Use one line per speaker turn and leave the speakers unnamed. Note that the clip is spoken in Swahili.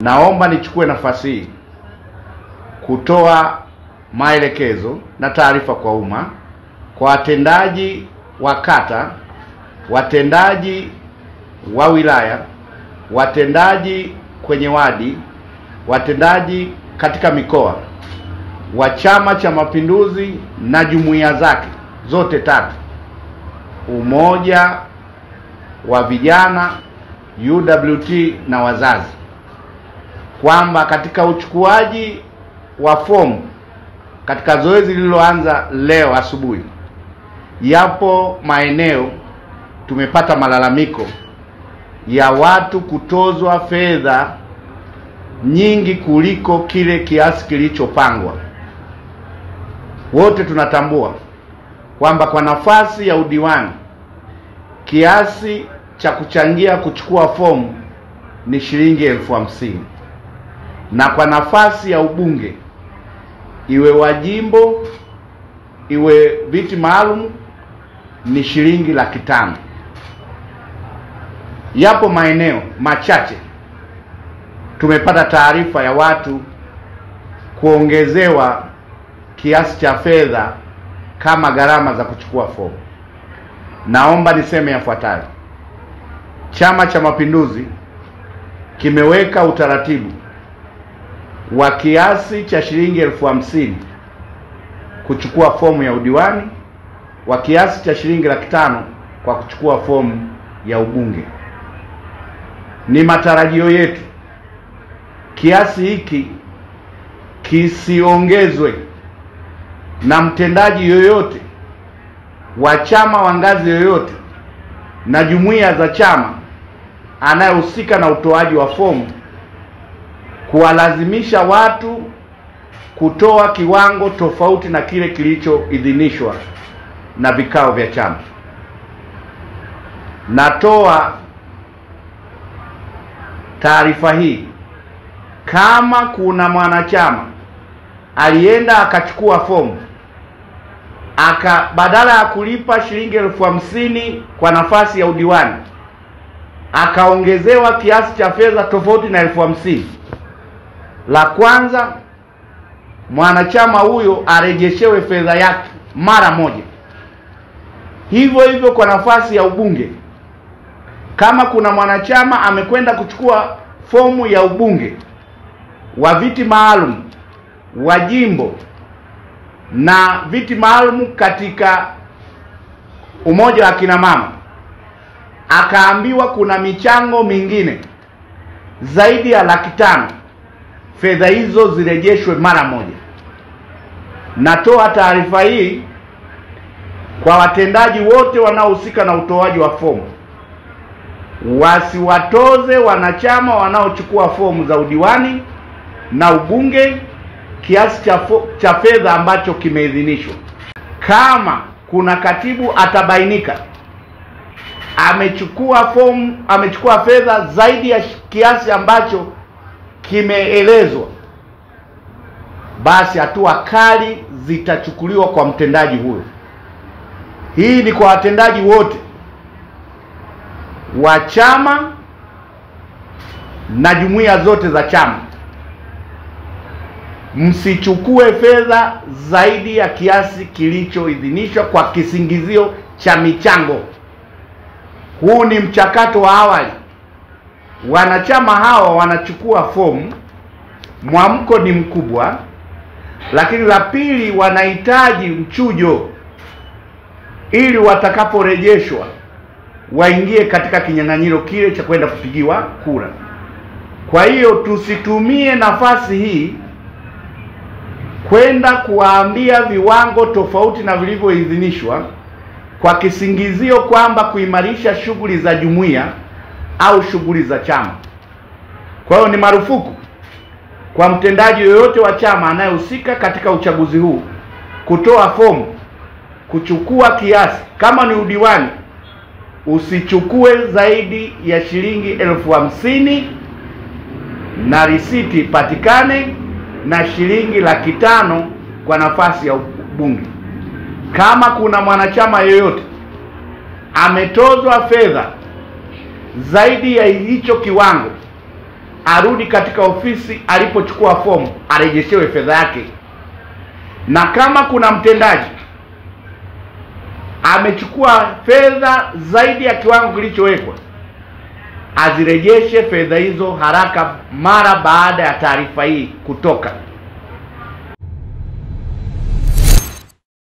Naomba nichukue nafasi hii kutoa maelekezo na taarifa kwa umma, kwa watendaji wa kata, watendaji wa wilaya, watendaji kwenye wadi, watendaji katika mikoa wa Chama cha Mapinduzi na jumuiya zake zote tatu, Umoja wa Vijana, UWT na wazazi, kwamba katika uchukuaji wa fomu katika zoezi lililoanza leo asubuhi, yapo maeneo tumepata malalamiko ya watu kutozwa fedha nyingi kuliko kile kiasi kilichopangwa. Wote tunatambua kwamba kwa nafasi ya udiwani kiasi cha kuchangia kuchukua fomu ni shilingi 50,000, na kwa nafasi ya ubunge, iwe wa jimbo iwe viti maalum, ni shilingi 500,000. Yapo maeneo machache tumepata taarifa ya watu kuongezewa kiasi cha fedha kama gharama za kuchukua fomu. Naomba niseme yafuatayo. Chama cha Mapinduzi kimeweka utaratibu wa kiasi cha shilingi 50,000 kuchukua fomu ya udiwani, wa kiasi cha shilingi 500,000 kwa kuchukua fomu ya ubunge. Ni matarajio yetu kiasi hiki kisiongezwe na mtendaji yoyote wa chama wa ngazi yoyote na jumuiya za chama anayehusika na utoaji wa fomu, kuwalazimisha watu kutoa kiwango tofauti na kile kilichoidhinishwa na vikao vya chama. Natoa taarifa hii, kama kuna mwanachama alienda akachukua fomu badala ya kulipa shilingi 50,000 kwa nafasi ya udiwani akaongezewa kiasi cha fedha tofauti na 50,000, la kwanza, mwanachama huyo arejeshewe fedha yake mara moja. Hivyo hivyo kwa nafasi ya ubunge, kama kuna mwanachama amekwenda kuchukua fomu ya ubunge wa viti maalum wa jimbo na viti maalum katika umoja wa kina mama, akaambiwa kuna michango mingine zaidi ya 500,000, fedha hizo zirejeshwe mara moja. Natoa taarifa hii kwa watendaji wote wanaohusika na utoaji wa fomu, wasiwatoze wanachama wanaochukua fomu za udiwani na ubunge kiasi cha fedha ambacho kimeidhinishwa. Kama kuna katibu atabainika amechukua fedha zaidi ya kiasi ambacho kimeelezwa, basi hatua kali zitachukuliwa kwa mtendaji huyo. Hii ni kwa watendaji wote wa chama na jumuiya zote za chama. Msichukue fedha zaidi ya kiasi kilichoidhinishwa kwa kisingizio cha michango. Huu ni mchakato wa awali. Wanachama hawa wanachukua fomu, mwamko ni mkubwa, lakini la pili, wanahitaji mchujo ili watakaporejeshwa waingie katika kinyang'anyiro kile cha kwenda kupigiwa kura. Kwa hiyo tusitumie nafasi hii kwenda kuwaambia viwango tofauti na vilivyoidhinishwa kwa kisingizio kwamba kuimarisha shughuli za jumuiya au shughuli za chama. Kwa hiyo ni marufuku kwa mtendaji yoyote wa chama anayehusika katika uchaguzi huu kutoa fomu, kuchukua kiasi. Kama ni udiwani, usichukue zaidi ya shilingi 50,000 na risiti patikane, na shilingi 500,000 kwa nafasi ya ubunge. Kama kuna mwanachama yoyote ametozwa fedha zaidi ya hicho kiwango arudi katika ofisi alipochukua fomu arejeshewe fedha yake. Na kama kuna mtendaji amechukua fedha zaidi ya kiwango kilichowekwa, azirejeshe fedha hizo haraka mara baada ya taarifa hii kutoka.